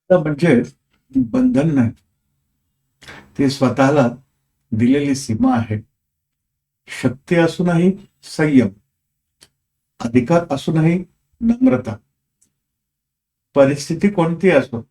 म्हणजे बंधन नाही, ती स्वतःला दिलेली सीमा आहे. शक्ती असूनही संयम, अधिकार असूनही नम्रता. परिस्थिती कोणती असो,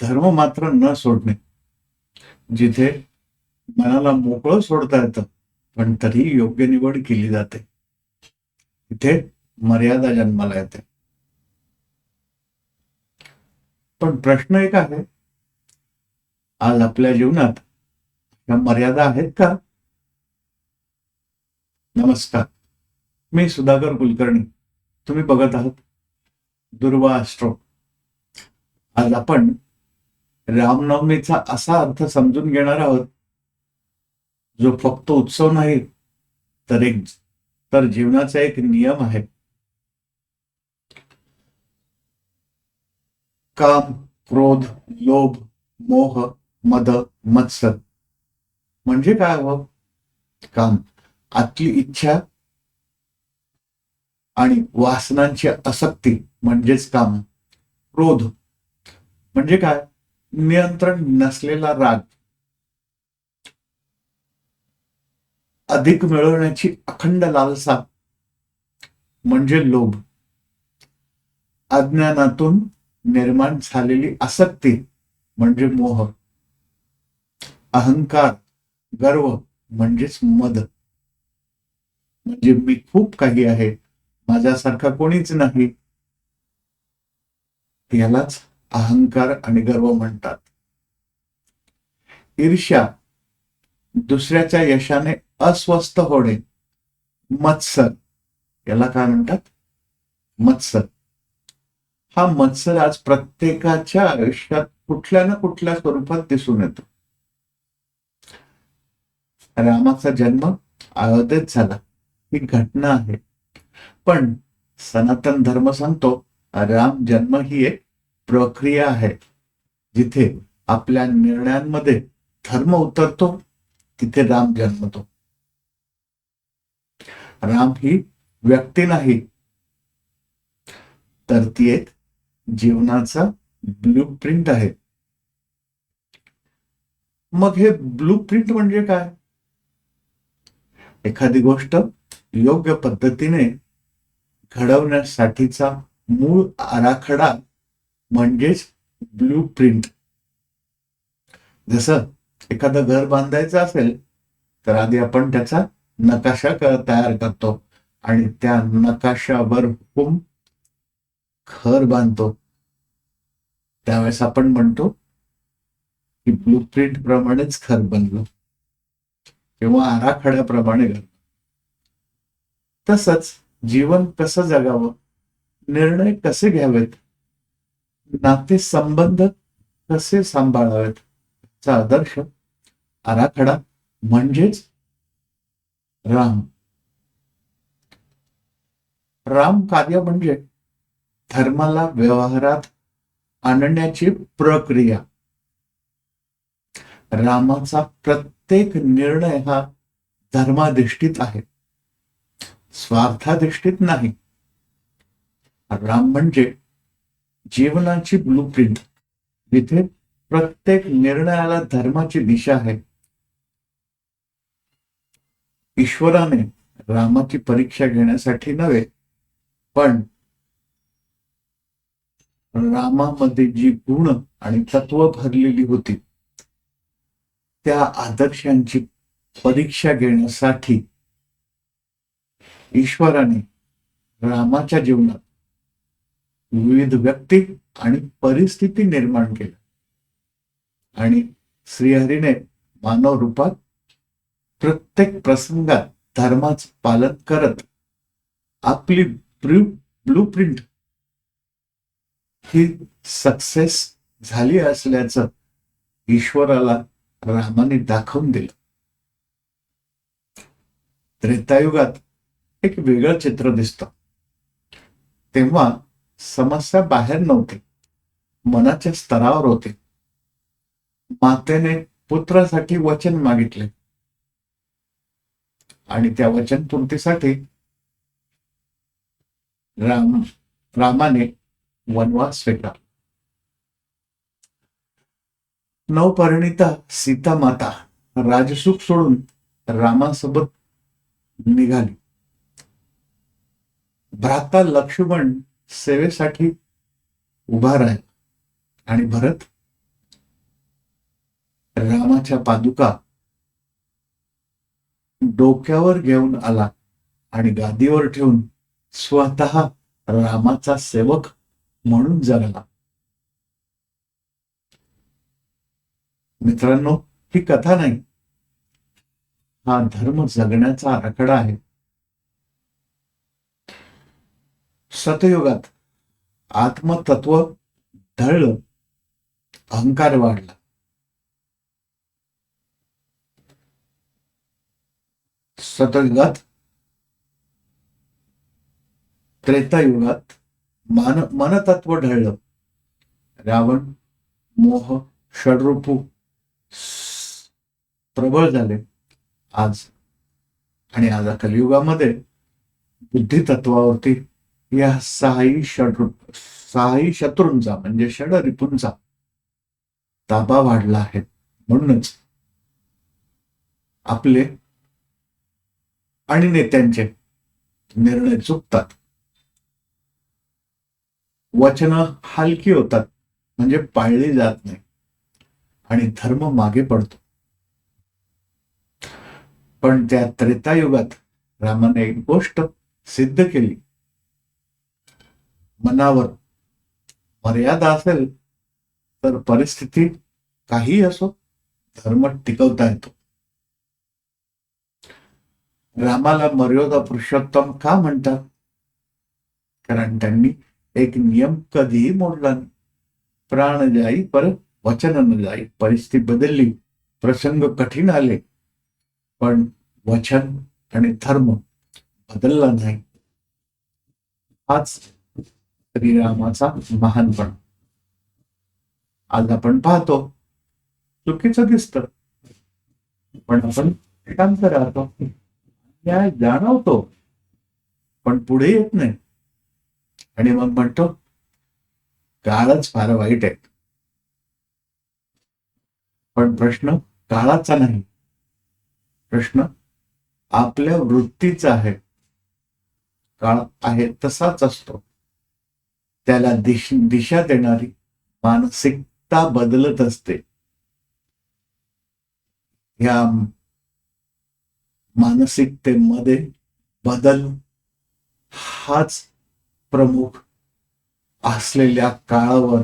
धर्म मात्र न सोडणे. जिथे मनाला मोकळं सोडता येतं, पण तरीही योग्य निवड केली जाते, तिथे मर्यादा जन्माला येते. पण प्रश्न एक आहे, आज आपल्या जीवनात या मर्यादा आहेत का? नमस्कार, मी सुधाकर कुलकर्णी. तुम्ही बघत आहात दुर्वा अस्ट्रो. आज आपण रामनवमीचा असा अर्थ समजून घेणार आहोत, जो फक्त उत्सव नाही, तर जीवनाचा एक नियम आहे. काम, क्रोध, लोभ, मोह, मद, मत्सर म्हणजे काय हो? काम, आतली इच्छा आणि वासनांची आसक्ती म्हणजेच काम. क्रोध म्हणजे काय? नियंत्रण नसलेला राग. अधिक मिळवण्याची अखंड लालसा म्हणजे लोभ. अज्ञानातून निर्माण झालेली आसक्ती म्हणजे मोह. अहंकार, गर्व म्हणजेच मद. म्हणजे मी खूप काही आहे, माझ्यासारखा कोणीच नाही, यालाच अहंकार आणि गर्व म्हणतात. ईर्ष्या, दुसऱ्याच्या यशाने अस्वस्थ होणे. मत्सर, याला काय म्हणतात? मत्सर. हा मत्सर आज प्रत्येकाच्या आयुष्यात कुठल्या ना कुठल्या स्वरूपात दिसून येतो. रामाचा जन्म अयोध्येत झाला, ही घटना आहे. पण सनातन धर्म सांगतो, राम जन्म ही एक प्रक्रिया आहे. जिथे आपल्या निर्णयांमध्ये धर्म उतरतो, तिथे राम जन्मतो. राम ही व्यक्ती नाही, तर ती एक जीवनाचा ब्लू प्रिंट आहे. मग हे ब्लू प्रिंट म्हणजे काय? एखादी गोष्ट योग्य पद्धतीने घडवण्यासाठीचा मूळ आराखडा म्हणजेच ब्लू प्रिंट. जसं एखादं घर बांधायचं असेल, तर आधी आपण त्याचा नकाशा तयार करतो आणि त्या नकाशावर हुकूम घर बांधतो. त्यावेळेस आपण म्हणतो की ब्लू प्रिंट प्रमाणेच घर बनलं किंवा आराखड्याप्रमाणे घर. तसंच जीवन कसं जगावं, निर्णय कसे घ्यावेत, नाते संबंध कसे सांभाळावेत, चा आदर्श आराखडा म्हणजेच राम. राम कार्य म्हणजे धर्माला व्यवहारात आणण्याची प्रक्रिया. रामाचा प्रत्येक निर्णय हा धर्माधिष्ठित आहे, स्वार्थाधिष्ठित नाही. राम म्हणजे जीवनाची ब्लूप्रिंट, जिथे प्रत्येक निर्णयाला धर्माची दिशा आहे. ईश्वराने रामाची परीक्षा घेण्यासाठी नव्हे, पण रामामध्ये जी गुण आणि तत्व भरलेली होती, त्या आदर्शांची परीक्षा घेण्यासाठी ईश्वराने रामाच्या जीवनात विविध व्यक्ती आणि परिस्थिती निर्माण केल्या आणि श्रीहरीने मानव रूपात प्रत्येक प्रसंगात धर्माचं पालन करत आपली ब्लू प्रिंट ही सक्सेस झाली असल्याचं ईश्वराला रामाने दाखवून दिलं. त्रेतायुगात एक वेगळं चित्र दिसतं. तेव्हा समस्या बाहेर नव्हती, मनाच्या स्तरावर होते. मातेने पुत्रासाठी वचन मागितले आणि त्या वचनपूर्तीसाठी रामाने वनवास स्वीकारला. नवपरिणिता सीता माता राजसुख सोडून रामासोबत निघाली. भ्राता लक्ष्मण सेवेसाठी उभा राहिला आणि भरत रामाच्या पादुका डोक्यावर घेऊन आला आणि गादीवर ठेवून स्वतः रामाचा सेवक म्हणून जगला. मित्रांनो, ही कथा नाही, हा धर्म जगण्याचा आराखडा आहे. सतयुगात आत्मतत्व ढळलं, अहंकार वाढला. सतयुगात त्रेतायुगात मनतत्व ढळलं. रावण, मोह, षड्रूपू प्रबळ झाले. आज कलियुगामध्ये बुद्धितत्वावरती या सहाही शत्रूंचा म्हणजे षडरिपूंचा ताबा वाढला आहे. म्हणूनच आपले आणि नेत्यांचे निर्णय चुकतात, वचनं हलकी होतात, म्हणजे पाळली जात नाही आणि धर्म मागे पडतो. पण त्या त्रेतायुगात रामाने एक गोष्ट सिद्ध केली. मनावर मर्यादा असेल तर परिस्थिती काही असो, धर्म टिकवता येतो. रामाला मर्यादा पुरुषोत्तम का म्हणतात? कारण त्यांनी एक नियम कधीही मोडला नाही. प्राण जाई पर वचन न जाई. परिस्थिती बदलली, प्रसंग कठीण आले, पण वचन आणि धर्म बदलला नाही. हाच श्रीरामाचा महानपण. आज आपण पाहतो, चुकीचं दिसतं, पण आपण शांत राहतो, न्याय जाणवतो, पण पुढे येत नाही आणि मग म्हणतो काळच फार वाईट आहे. पण प्रश्न काळाचा नाही, प्रश्न आपल्या वृत्तीचा आहे. काळ आहे तसाच असतो, त्याला दिशा देणारी मानसिकता बदलत असते. या मानसिकतेमध्ये बदल हाच प्रमुख असलेल्या काळावर,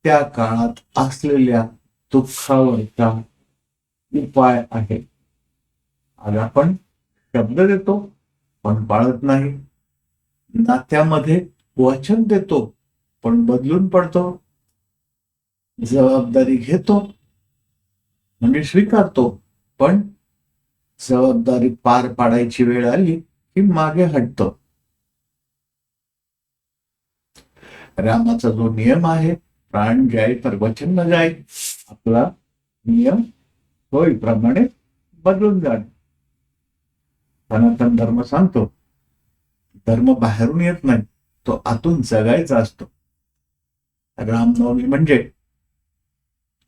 त्या काळात असलेल्या दुःखावरचा उपाय आहे. आज आपण शब्द देतो पण पाळत नाही, नात्यामध्ये वचन देतो पण बदलून पडतो, जबाबदारी घेतो म्हणजे स्वीकारतो, पण जबाबदारी पार पाडायची वेळ आली की मागे हटतो. रामाचा जो नियम आहे, प्राण जाई पर वचन न जाई, आपला नियम होईप्रमाणे बदलून जाणे. सनातन धर्म सांगतो, धर्म बाहेरून येत नाही, तो आतून जगायचा असतो. रामनवमी म्हणजे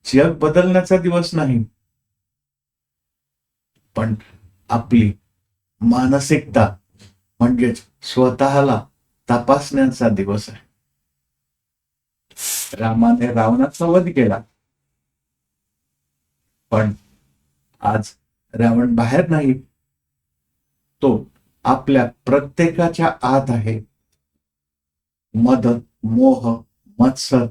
जग बदलण्याचा दिवस नाही, पण आपली मानसिकता म्हणजेच स्वतःला तपासण्याचा दिवस आहे. रामाने रावणाचा वध केला, पण आज रावण बाहेर नाही, तो आपल्या प्रत्येकाच्या आत आहे. मद, मोह, मत्सर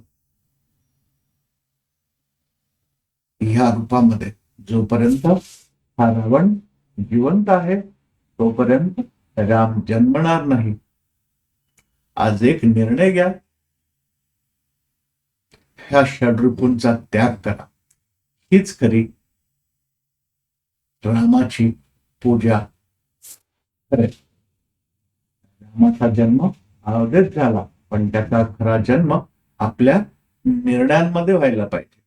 ह्या रूपामध्ये जोपर्यंत हा रावण जिवंत आहे, तोपर्यंत राम जन्मणार नाही. आज एक निर्णय घ्या, ह्या षड्रिपूंचा त्याग करा. हीच खरी रामाची पूजा. रामाचा जन्म अयोध्येत झाला, पण त्याचा खरा जन्म आपल्या निर्णयांमध्ये व्हायला पाहिजे.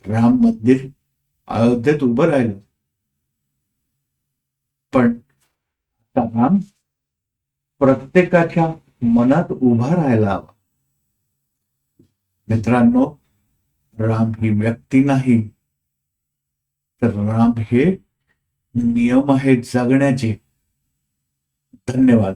राम मंदिर अयोध्येत उभं राहिलं, पण राम प्रत्येकाच्या मनात उभा राहायला हवा. मित्रांनो, राम ही व्यक्ती नाही, तर राम हे नियम आहेत जगण्याचे. धन्यवाद.